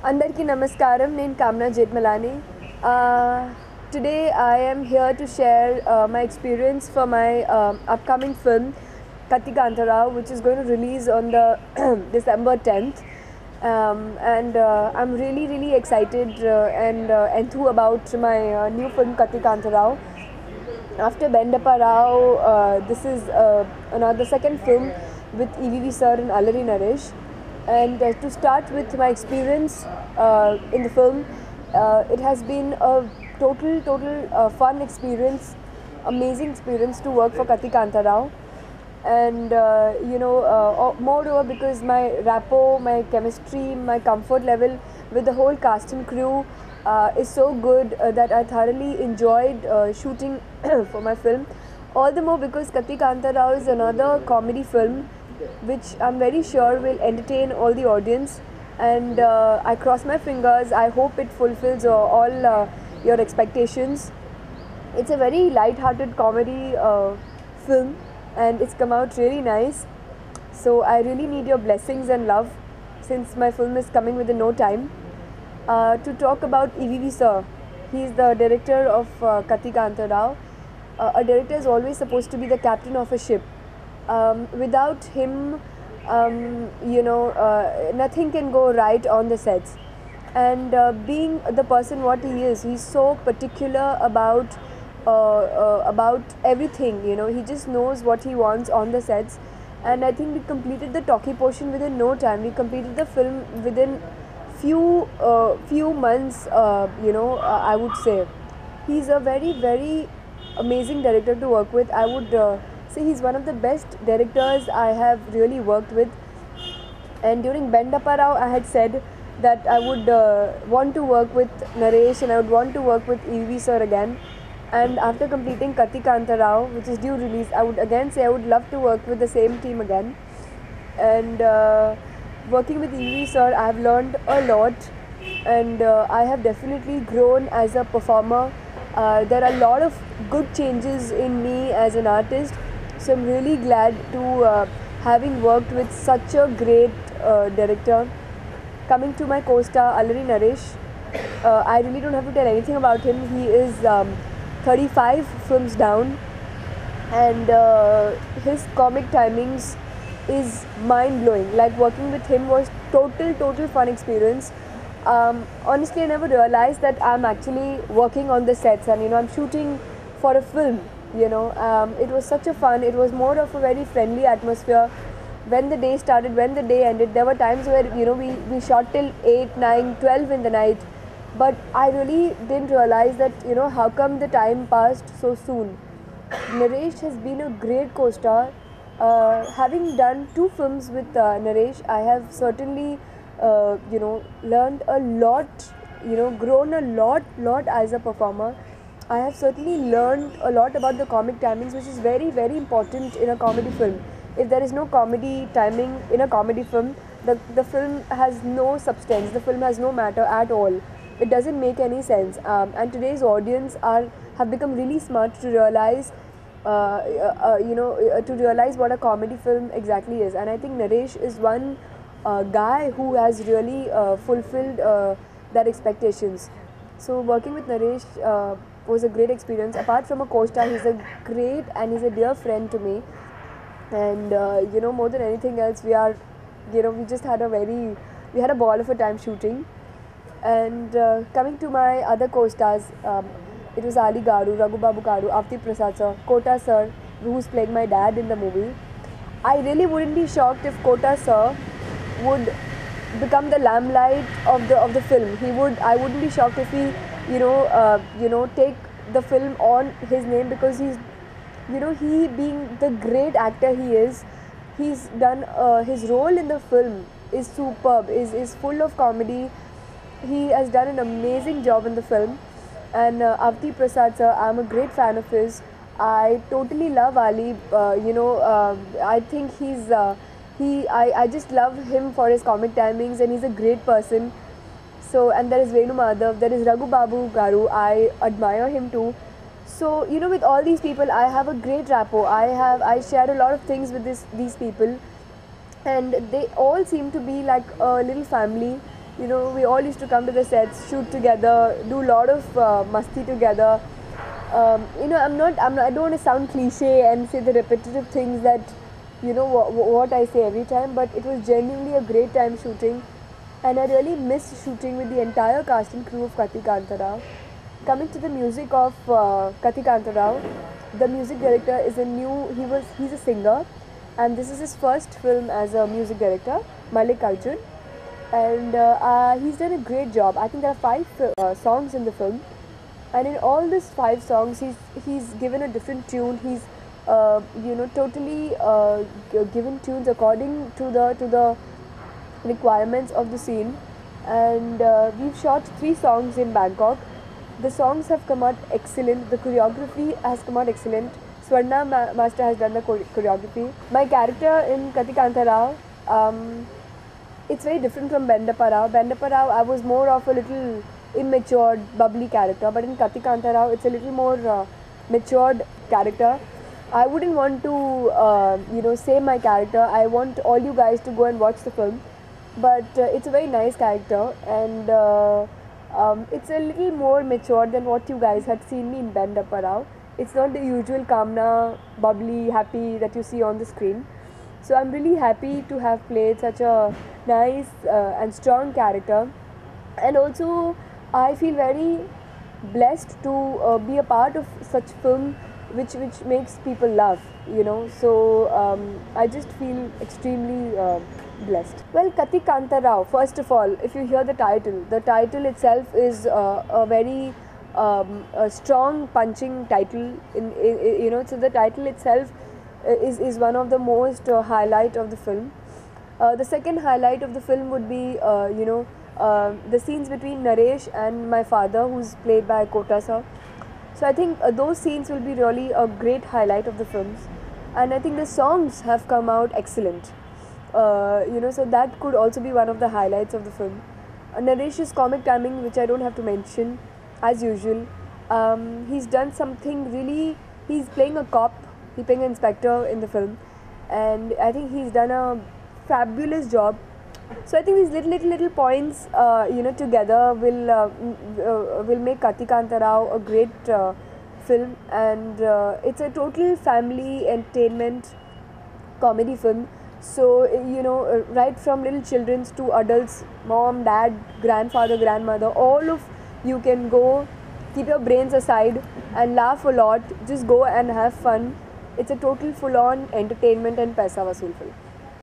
Andarki Namaskaram, name Kamna Jetmalani. Today I am here to share my experience for my upcoming film Katti Kantarao, which is going to release on the December 10th. I'm really excited and enthused about my new film Katti Kantarao. After Bendappa Rao, this is another second film with EVV sir and Allari Naresh. And to start with my experience in the film, it has been a total fun experience, amazing experience to work for Katti Kanta Rao. And moreover, because my rapport, my chemistry, my comfort level with the whole cast and crew is so good that I thoroughly enjoyed shooting for my film. All the more because Katti Kanta Rao is another comedy film which I'm very sure will entertain all the audience, and I cross my fingers. I hope it fulfills all your expectations. It's a very light-hearted comedy film, and it's come out really nice. So I really need your blessings and love, since my film is coming within no time. To talk about EVV sir, he is the director of Katti Kanta Rao. A director is always supposed to be the captain of a ship. Without him, nothing can go right on the sets. And being the person what he is, he's so particular about everything. He just knows what he wants on the sets. And I think we completed the talkie portion within no time. We completed the film within few months. I would say he's a very amazing director to work with. I would say he's one of the best directors I have really worked with. And during Bendappa Rao, I had said that I would want to work with Naresh and I would want to work with EV sir again. And after completing Katti Kanta Rao, which is due release, I would again say I would love to work with the same team again. And working with EV sir, I have learned a lot, and I have definitely grown as a performer. There are a lot of good changes in me as an artist. So I'm really glad to having worked with such a great director. Coming to my co-star Allari Naresh, I really don't have to tell anything about him. He is 35 films down, and his comic timings is mind-blowing. Like, working with him was total fun experience. Honestly, I never realized that I'm actually working on the sets, and I'm shooting for a film. It was such a fun. It was more of a very friendly atmosphere. When the day started, when the day ended, there were times where we shot till 8, 9, 12 in the night. But I really didn't realize that how come the time passed so soon. Naresh has been a great co-star. Having done 2 films with Naresh, I have certainly learned a lot, grown a lot as a performer. I have certainly learned a lot about the comic timings, which is very important in a comedy film. If there is no comedy timing in a comedy film, the film has no substance, the film has no matter at all. It doesn't make any sense. And today's audience have become really smart to realize what a comedy film exactly is. And I think Naresh is one guy who has really fulfilled their expectations. So working with Naresh was a great experience. Apart from a co-star, he's a great and he's a dear friend to me. And more than anything else, we just had we had a ball of a time shooting. And coming to my other co-stars, it was Ali Garu, Raghu Babu Garu, Avti Prasad sir, Kota sir, who's playing my dad in the movie. I really wouldn't be shocked if Kota sir would become the limelight of the film. I wouldn't be shocked if he take the film on his name, because he being the great actor he is, he's done his role in the film is superb, is full of comedy. He has done an amazing job in the film. And Avti Prasad sir, I'm a great fan of his. I totally love Ali. I think I just love him for his comic timings, and he's a great person. So, and there is Venu Madhav, there is Raghu Babu Garu. I admire him too. So, with all these people, I have a great rapport. I share a lot of things with these people, and they all seem to be like a little family. We all used to come to the sets, shoot together, do a lot of masti together. I don't want to sound cliche and say the repetitive things that, what I say every time, but it was genuinely a great time shooting, and I really missed shooting with the entire cast and crew of Kati Kanta Rao. Coming to the music of Kati Kanta Rao, the music director is he's a singer, and this is his first film as a music director, Malik Arjun, and he's done a great job. I think there are five songs in the film, and in all these five songs, he's given a different tune. He's totally given tunes according to the requirements of the scene, and we've shot 3 songs in Bangkok. The songs have come out excellent. The choreography has come out excellent. Swarna Master has done the choreography. My character in Kati Kanta Rao, it's very different from Bendappa Rao. Bendappa Rao, I was more of a little immature, bubbly character, but in Kati Kanta Rao, it's a little more matured character. I wouldn't want to, say my character. I want all you guys to go and watch the film. But it's a very nice character, and it's a little more mature than what you guys had seen me in Bendappa Rao. It's not the usual Kamna, bubbly, happy that you see on the screen. So I'm really happy to have played such a nice and strong character, and also I feel very blessed to be a part of such film which makes people laugh. So I just feel extremely blessed. Well, Kati Kanta Rao, first of all, if you hear the title itself is a very a strong punching title. So the title itself is one of the most highlight of the film. The second highlight of the film would be the scenes between Naresh and my father, who's played by Kota sir. So I think those scenes will be really a great highlight of the films, and I think the songs have come out excellent. So that could also be one of the highlights of the film. Naresh's comic timing, which I don't have to mention, as usual. He's done something really. He's playing a cop. He's playing an inspector in the film, and I think he's done a fabulous job. So I think these little points, together will make Kati Kanta Rao a great film, and it's a total family entertainment comedy film. So right from little children to adults, mom, dad, grandfather, grandmother, all of you can go, keep your brains aside and laugh a lot. Just go and have fun. It's a total full-on entertainment and paisa vasool film.